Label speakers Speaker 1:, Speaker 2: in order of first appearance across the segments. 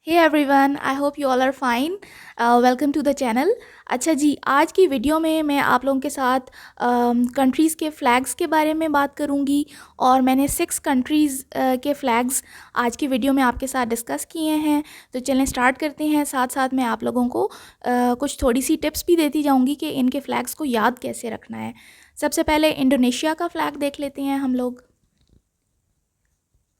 Speaker 1: Hey everyone, I hope you all are fine. Welcome to the channel. अच्छा जी, आज की वीडियो में मैं आप लोगों के साथ कंट्रीज़ के फ़्लैग्स के बारे में बात करूंगी और मैंने 6 कंट्रीज़ के फ़्लैग्स आज की वीडियो में आपके साथ डिस्कस किए हैं। तो चलें स्टार्ट करते हैं। साथ साथ मैं आप लोगों को कुछ थोड़ी सी टिप्स भी देती जाऊंगी कि इनके फ़्लैग्स को याद कैसे रखना है। सबसे पहले इंडोनेशिया का फ़्लैग देख लेते हैं हम लोग।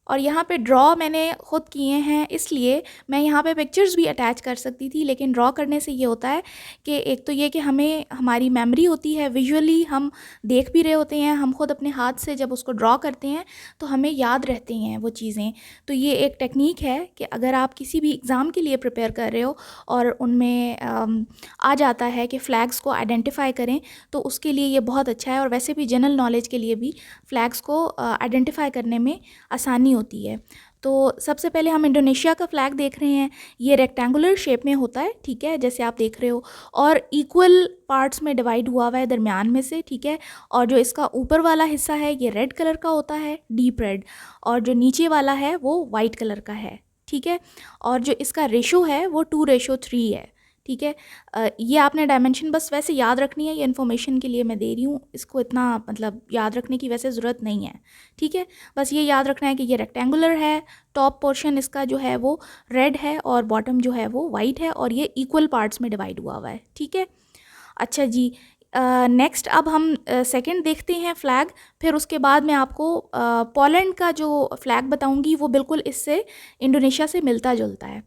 Speaker 1: और यहाँ पे ड्रॉ मैंने ख़ुद किए हैं, इसलिए मैं यहाँ पे पिक्चर्स भी अटैच कर सकती थी, लेकिन ड्रॉ करने से ये होता है कि एक तो ये कि हमें हमारी मेमोरी होती है, विजुअली हम देख भी रहे होते हैं, हम खुद अपने हाथ से जब उसको ड्रॉ करते हैं तो हमें याद रहती हैं वो चीज़ें। तो ये एक टेक्निक है कि अगर आप किसी भी एग्ज़ाम के लिए प्रिपेयर कर रहे हो और उनमें आ जाता है कि फ़्लैग्स को आइडेंटिफ़ाई करें, तो उसके लिए ये बहुत अच्छा है। और वैसे भी जनरल नॉलेज के लिए भी फ़्लैग्स को आइडेंटिफ़ाई करने में आसानी होती है। तो सबसे पहले हम इंडोनेशिया का फ़्लैग देख रहे हैं। ये रेक्टेंगुलर शेप में होता है, ठीक है, जैसे आप देख रहे हो, और इक्वल पार्ट्स में डिवाइड हुआ हुआ है दरमियान में से, ठीक है। और जो इसका ऊपर वाला हिस्सा है ये रेड कलर का होता है, डीप रेड, और जो नीचे वाला है वो वाइट कलर का है, ठीक है। और जो इसका रेशो है वो 2:3 है, ठीक है। ये आपने डायमेंशन बस वैसे याद रखनी है, ये इन्फॉर्मेशन के लिए मैं दे रही हूँ, इसको इतना मतलब याद रखने की वैसे ज़रूरत नहीं है, ठीक है। बस ये याद रखना है कि ये रेक्टेंगुलर है, टॉप पोर्शन इसका जो है वो रेड है और बॉटम जो है वो वाइट है, और ये इक्वल पार्ट्स में डिवाइड हुआ हुआ है, ठीक है। अच्छा जी, नेक्स्ट अब हम सेकंड देखते हैं फ़्लैग। फिर उसके बाद मैं आपको पोलैंड का जो फ़्लैग बताऊंगी वो बिल्कुल इससे इंडोनेशिया से मिलता जुलता है।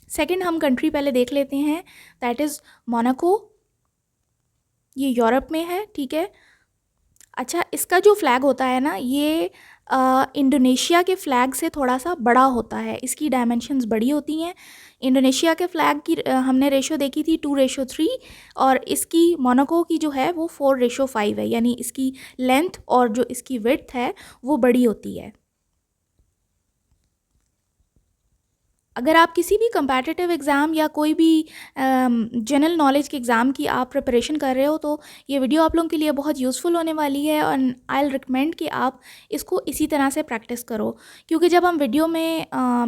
Speaker 1: सेकंड हम कंट्री पहले देख लेते हैं, दैट इज़ मोनाको। ये यूरोप में है, ठीक है। अच्छा, इसका जो फ़्लैग होता है ना, ये इंडोनेशिया के फ़्लैग से थोड़ा सा बड़ा होता है, इसकी डायमेंशंस बड़ी होती हैं। इंडोनेशिया के फ़्लैग की हमने रेशो देखी थी 2:3, और इसकी मोनाको की जो है वो 4:5 है, यानी इसकी लेंथ और जो इसकी विड्थ है वो बड़ी होती है। अगर आप किसी भी कम्पैटिटिव एग्ज़ाम या कोई भी जनरल नॉलेज के एग्ज़ाम की आप प्रिपरेशन कर रहे हो, तो ये वीडियो आप लोगों के लिए बहुत यूज़फुल होने वाली है, और आई विल रिकमेंड कि आप इसको इसी तरह से प्रैक्टिस करो। क्योंकि जब हम वीडियो में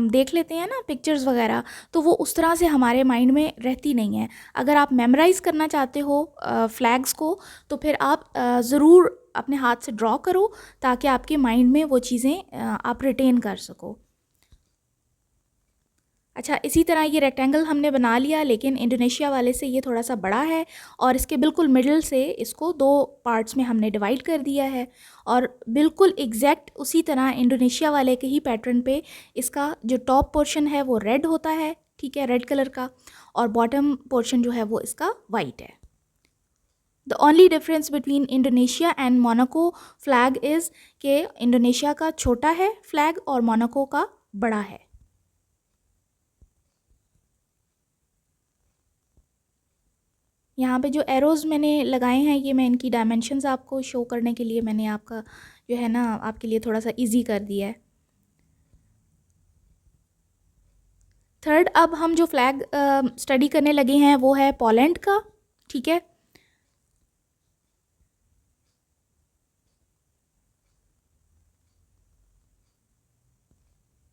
Speaker 1: देख लेते हैं ना पिक्चर्स वगैरह, तो वो उस तरह से हमारे माइंड में रहती नहीं है। अगर आप मेमोराइज़ करना चाहते हो फ्लैग्स को, तो फिर आप ज़रूर अपने हाथ से ड्रॉ करो, ताकि आपके माइंड में वो चीज़ें आप रिटेन कर सको। अच्छा, इसी तरह ये रेक्टेंगल हमने बना लिया, लेकिन इंडोनेशिया वाले से ये थोड़ा सा बड़ा है, और इसके बिल्कुल मिडल से इसको 2 पार्ट्स में हमने डिवाइड कर दिया है। और बिल्कुल एग्जैक्ट उसी तरह इंडोनेशिया वाले के ही पैटर्न पे इसका जो टॉप पोर्शन है वो रेड होता है, ठीक है, रेड कलर का, और बॉटम पोर्शन जो है वो इसका वाइट है। The only difference between Indonesia and Monaco flag is कि इंडोनेशिया का छोटा है फ्लैग और मोनाको का बड़ा है। यहाँ पे जो एरोज़ मैंने लगाए हैं, ये मैं इनकी डायमेंशंस आपको शो करने के लिए मैंने आपका जो है ना आपके लिए थोड़ा सा इजी कर दिया है। थर्ड, अब हम जो फ्लैग स्टडी करने लगे हैं वो है पोलैंड का, ठीक है।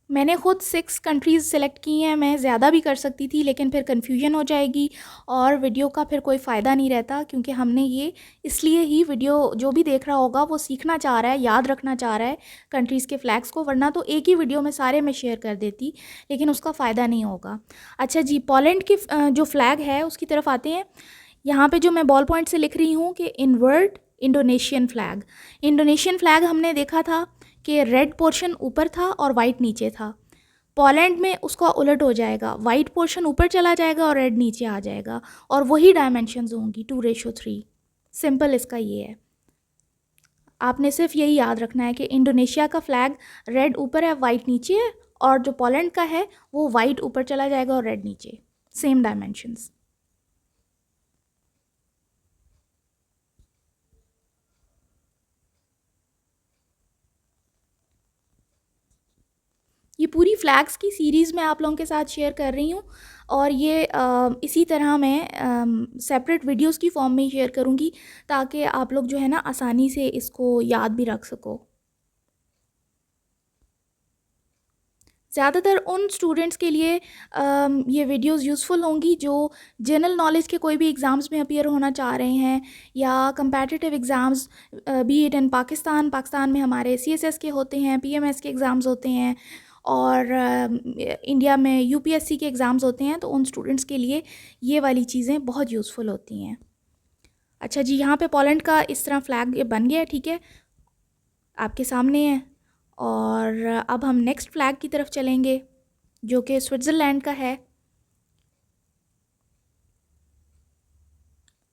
Speaker 1: मैंने खुद 6 कंट्रीज़ सेलेक्ट की हैं। मैं ज़्यादा भी कर सकती थी, लेकिन फिर कन्फ्यूजन हो जाएगी और वीडियो का फिर कोई फ़ायदा नहीं रहता, क्योंकि हमने ये इसलिए ही वीडियो जो भी देख रहा होगा वो सीखना चाह रहा है, याद रखना चाह रहा है कंट्रीज़ के फ़्लैग्स को, वरना तो एक ही वीडियो में सारे मैं शेयर कर देती, लेकिन उसका फ़ायदा नहीं होगा। अच्छा जी, पोलैंड की जो फ़्लैग है उसकी तरफ आते हैं। यहाँ पे जो मैं बॉल पॉइंट से लिख रही हूँ कि invert Indonesian flag. Indonesian flag हमने देखा था कि रेड पोर्शन ऊपर था और वाइट नीचे था। पोलैंड में उसका उलट हो जाएगा, वाइट पोर्शन ऊपर चला जाएगा और रेड नीचे आ जाएगा, और वही डायमेंशंस होंगी 2:3। सिंपल इसका ये है। आपने सिर्फ यही याद रखना है कि इंडोनेशिया का फ्लैग रेड ऊपर है, वाइट नीचे है, और जो पोलैंड का है वो वाइट ऊपर चला जाएगा और रेड नीचे, सेम डायमेंशंस। ये पूरी फ्लैग्स की सीरीज़ मैं आप लोगों के साथ शेयर कर रही हूँ, और ये इसी तरह मैं सेपरेट वीडियोस की फॉर्म में शेयर करूँगी, ताकि आप लोग जो है ना आसानी से इसको याद भी रख सको। ज़्यादातर उन स्टूडेंट्स के लिए ये वीडियोस यूज़फुल होंगी जो जनरल नॉलेज के कोई भी एग्ज़ाम्स में अपीयर होना चाह रहे हैं, या competitive exams, B it in Pakistan में हमारे CSS के होते हैं, PMS के एग्ज़ाम्स होते हैं, और इंडिया में UPSC के एग्ज़ाम्स होते हैं। तो उन स्टूडेंट्स के लिए ये वाली चीज़ें बहुत यूज़फुल होती हैं। अच्छा जी, यहाँ पे पोलैंड का इस तरह फ्लैग बन गया, ठीक है, आपके सामने है। और अब हम नेक्स्ट फ्लैग की तरफ चलेंगे जो कि स्विट्ज़रलैंड का है।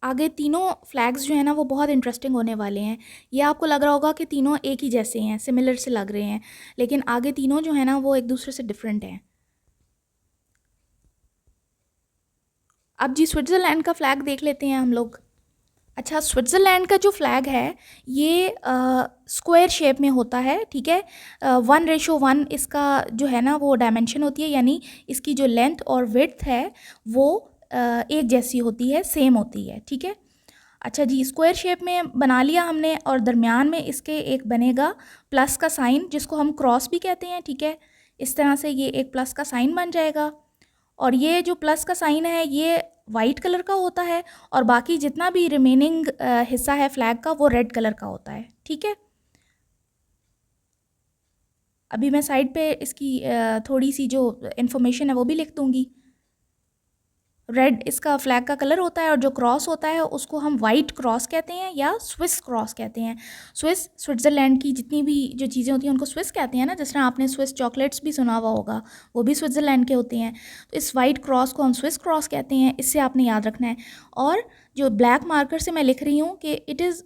Speaker 1: आगे तीनों फ्लैग्स जो है ना वो बहुत इंटरेस्टिंग होने वाले हैं। ये आपको लग रहा होगा कि तीनों एक ही जैसे हैं, सिमिलर से लग रहे हैं, लेकिन आगे तीनों जो है ना वो एक दूसरे से डिफरेंट हैं। अब जी स्विट्ज़रलैंड का फ्लैग देख लेते हैं हम लोग। अच्छा, स्विट्ज़रलैंड का जो फ्लैग है ये स्क्वायर शेप में होता है, ठीक है। 1:1 इसका जो है ना वो डायमेंशन होती है, यानी इसकी जो लेंथ और विड्थ है वो एक जैसी होती है, सेम होती है, ठीक है। अच्छा जी, स्क्वायर शेप में बना लिया हमने, और दरमियान में इसके एक बनेगा प्लस का साइन, जिसको हम क्रॉस भी कहते हैं, ठीक है। इस तरह से ये एक प्लस का साइन बन जाएगा, और ये जो प्लस का साइन है ये वाइट कलर का होता है, और बाकी जितना भी रिमेनिंग हिस्सा है फ्लैग का वो रेड कलर का होता है, ठीक है। अभी मैं साइड पे इसकी थोड़ी सी जो इन्फॉर्मेशन है वो भी लिख दूँगी। रेड इसका फ्लैग का कलर होता है, और जो क्रॉस होता है उसको हम वाइट क्रॉस कहते हैं या स्विस क्रॉस कहते हैं। स्विट्ज़रलैंड की जितनी भी जो चीज़ें होती हैं उनको स्विस कहते हैं ना, जिस तरह आपने स्विस चॉकलेट्स भी सुना हुआ होगा, वो भी स्विट्ज़रलैंड के होते हैं। तो इस वाइट क्रॉस को हम स्विस क्रॉस कहते हैं, इससे आपने याद रखना है। और जो ब्लैक मार्कर से मैं लिख रही हूँ कि it is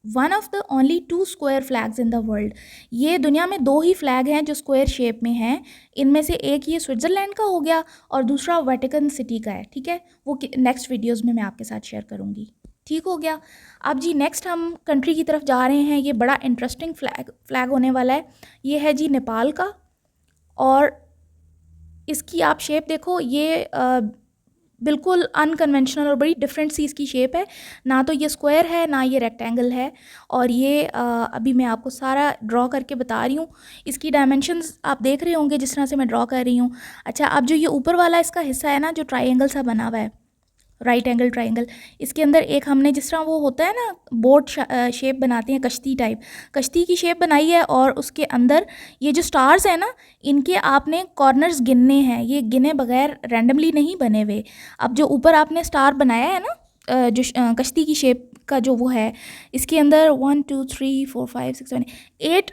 Speaker 1: one of the only 2 square flags in the world. ये दुनिया में 2 ही फ्लैग हैं जो स्क्वायर शेप में हैं। इनमें से एक ये स्विट्ज़रलैंड का हो गया, और दूसरा वेटिकन सिटी का है, ठीक है। वो नेक्स्ट वीडियोज़ में मैं आपके साथ शेयर करूँगी, ठीक हो गया। अब जी नेक्स्ट हम कंट्री की तरफ जा रहे हैं। ये बड़ा इंटरेस्टिंग फ्लैग होने वाला है। ये है जी नेपाल का, और इसकी आप शेप देखो, ये बिल्कुल अनकन्वेंशनल और बड़ी डिफरेंट सी इसकी शेप है। ना तो ये स्क्वायर है, ना ये रेक्टेंगल है, और ये अभी मैं आपको सारा ड्रॉ करके बता रही हूँ। इसकी डायमेंशंस आप देख रहे होंगे जिस तरह से मैं ड्रॉ कर रही हूँ। अच्छा, अब जो ये ऊपर वाला इसका हिस्सा है ना, जो ट्राइंगल सा बना हुआ है, राइट एंगल ट्राइंगल, इसके अंदर एक हमने जिस तरह वो होता है ना बोट शेप बनाते हैं, कश्ती टाइप, कश्ती की शेप बनाई है, और उसके अंदर ये जो स्टार्स हैं ना, इनके आपने कॉर्नर्स गिनने हैं, ये गिने बगैर रैंडमली नहीं बने हुए। अब जो ऊपर आपने स्टार बनाया है ना, जो कश्ती की शेप का जो वो है, इसके अंदर 1 2 3 4 5 6 7 8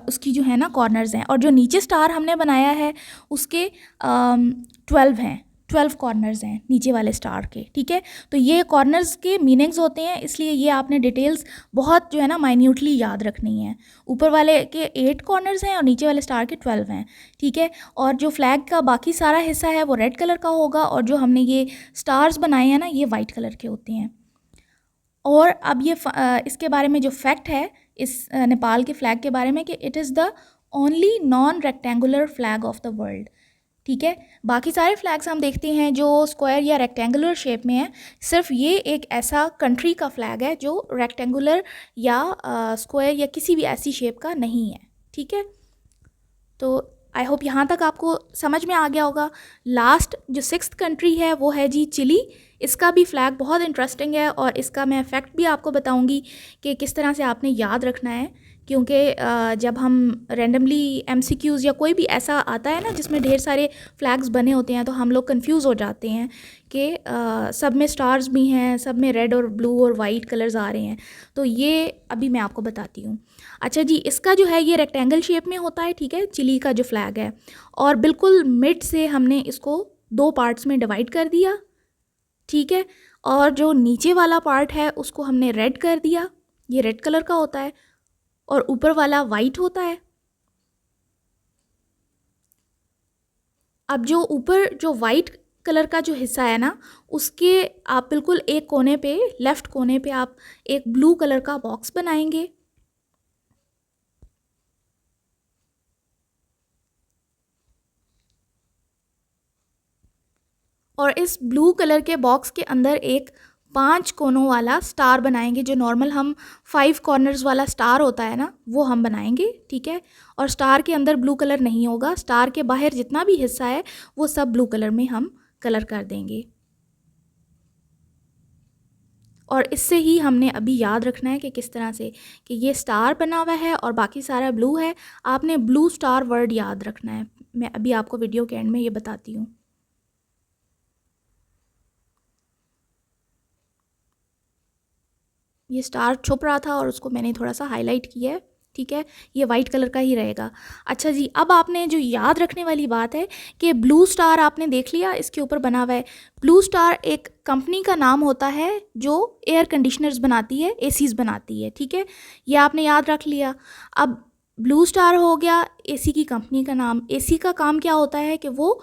Speaker 1: उसकी जो है ना कॉर्नर्स हैं, और जो नीचे स्टार हमने बनाया है उसके 12 हैं, 12 कॉर्नर्स हैं नीचे वाले स्टार के, ठीक है। तो ये कॉर्नर्स के मीनिंग्स होते हैं, इसलिए ये आपने डिटेल्स बहुत जो है ना माइन्यूटली याद रखनी है। ऊपर वाले के 8 कॉर्नर्स हैं और नीचे वाले स्टार के 12 हैं, ठीक है। और जो फ्लैग का बाकी सारा हिस्सा है वो रेड कलर का होगा, और जो हमने ये स्टार्स बनाए हैं ना ये वाइट कलर के होते हैं। और अब ये इसके बारे में जो फैक्ट है इस नेपाल के फ्लैग के बारे में, कि it is the only non rectangular flag of the world, ठीक है। बाकी सारे फ्लैग्स हम देखते हैं जो स्क्वायर या रेक्टेंगुलर शेप में है, सिर्फ ये एक ऐसा कंट्री का फ्लैग है जो रेक्टेंगुलर या स्क्वायर या किसी भी ऐसी शेप का नहीं है, ठीक है। तो आई होप यहाँ तक आपको समझ में आ गया होगा। लास्ट जो 6th कंट्री है वो है जी चिली। इसका भी फ्लैग बहुत इंटरेस्टिंग है, और इसका मैं फैक्ट भी आपको बताऊंगी कि किस तरह से आपने याद रखना है, क्योंकि जब हम रेंडमली MCQs या कोई भी ऐसा आता है ना जिसमें ढेर सारे फ्लैग्स बने होते हैं, तो हम लोग कंफ्यूज हो जाते हैं कि सब में स्टार्स भी हैं, सब में रेड और ब्लू और वाइट कलर्स आ रहे हैं। तो ये अभी मैं आपको बताती हूँ। अच्छा जी, इसका जो है ये रेक्टेंगल शेप में होता है, ठीक है, चिली का जो फ्लैग है, और बिल्कुल मिड से हमने इसको 2 पार्ट्स में डिवाइड कर दिया, ठीक है। और जो नीचे वाला पार्ट है उसको हमने रेड कर दिया, ये रेड कलर का होता है, और ऊपर वाला वाइट होता है। अब जो ऊपर जो वाइट कलर का जो हिस्सा है ना, उसके आप बिल्कुल एक कोने पे, लेफ्ट कोने पे आप एक ब्लू कलर का बॉक्स बनाएंगे, और इस ब्लू कलर के बॉक्स के अंदर एक 5 कोनों वाला स्टार बनाएंगे, जो नॉर्मल हम 5 कॉर्नर्स वाला स्टार होता है ना, वो हम बनाएंगे, ठीक है। और स्टार के अंदर ब्लू कलर नहीं होगा, स्टार के बाहर जितना भी हिस्सा है वो सब ब्लू कलर में हम कलर कर देंगे। और इससे ही हमने अभी याद रखना है कि किस तरह से कि ये स्टार बना हुआ है और बाकी सारा ब्लू है। आपने ब्लू स्टार वर्ड याद रखना है। मैं अभी आपको वीडियो के एंड में ये बताती हूँ। ये स्टार छुप रहा था और उसको मैंने थोड़ा सा हाईलाइट किया है, ठीक है। ये वाइट कलर का ही रहेगा। अच्छा जी, अब आपने जो याद रखने वाली बात है कि ब्लू स्टार आपने देख लिया, इसके ऊपर बना हुआ है। ब्लू स्टार एक कंपनी का नाम होता है जो एयर कंडीशनर्स बनाती है, एसीज बनाती है, ठीक है। ये आपने याद रख लिया। अब ब्लू स्टार हो गया एसी की कंपनी का नाम। एसी का काम क्या होता है कि वो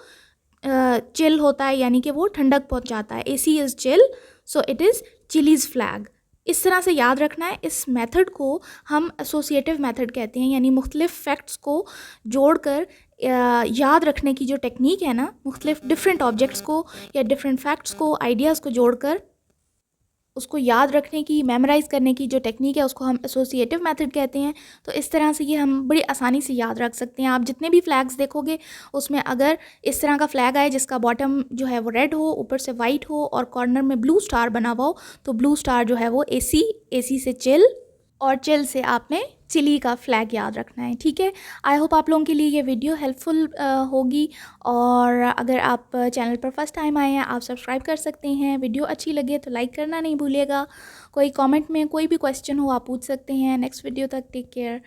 Speaker 1: चिल होता है, यानी कि वो ठंडक पहुंचाता है। AC is chill, so it is chillies flag. इस तरह से याद रखना है। इस मेथड को हम एसोसिएटिव मेथड कहते हैं, यानी मुख्तलिफ फैक्ट्स को जोड़कर याद रखने की जो टेक्निक है ना, मुख्तलिफ डिफरेंट ऑब्जेक्ट्स को या डिफरेंट फैक्ट्स को, आइडियाज़ को जोड़कर उसको याद रखने की, मेमोराइज़ करने की जो टेक्निक है उसको हम एसोसिएटिव मेथड कहते हैं। तो इस तरह से ये हम बड़ी आसानी से याद रख सकते हैं। आप जितने भी फ्लैग्स देखोगे उसमें अगर इस तरह का फ्लैग आए जिसका बॉटम जो है वो रेड हो, ऊपर से वाइट हो और कॉर्नर में ब्लू स्टार बना हुआ हो, तो ब्लू स्टार जो है वो एसी, एसी से चिल और चिल से आपने चिली का फ्लैग याद रखना है, ठीक है। आई होप आप लोगों के लिए ये वीडियो हेल्पफुल होगी। और अगर आप चैनल पर फर्स्ट टाइम आए हैं, आप सब्सक्राइब कर सकते हैं। वीडियो अच्छी लगे तो लाइक करना नहीं भूलिएगा। कोई कमेंट में कोई भी क्वेश्चन हो आप पूछ सकते हैं। नेक्स्ट वीडियो तक टेक केयर।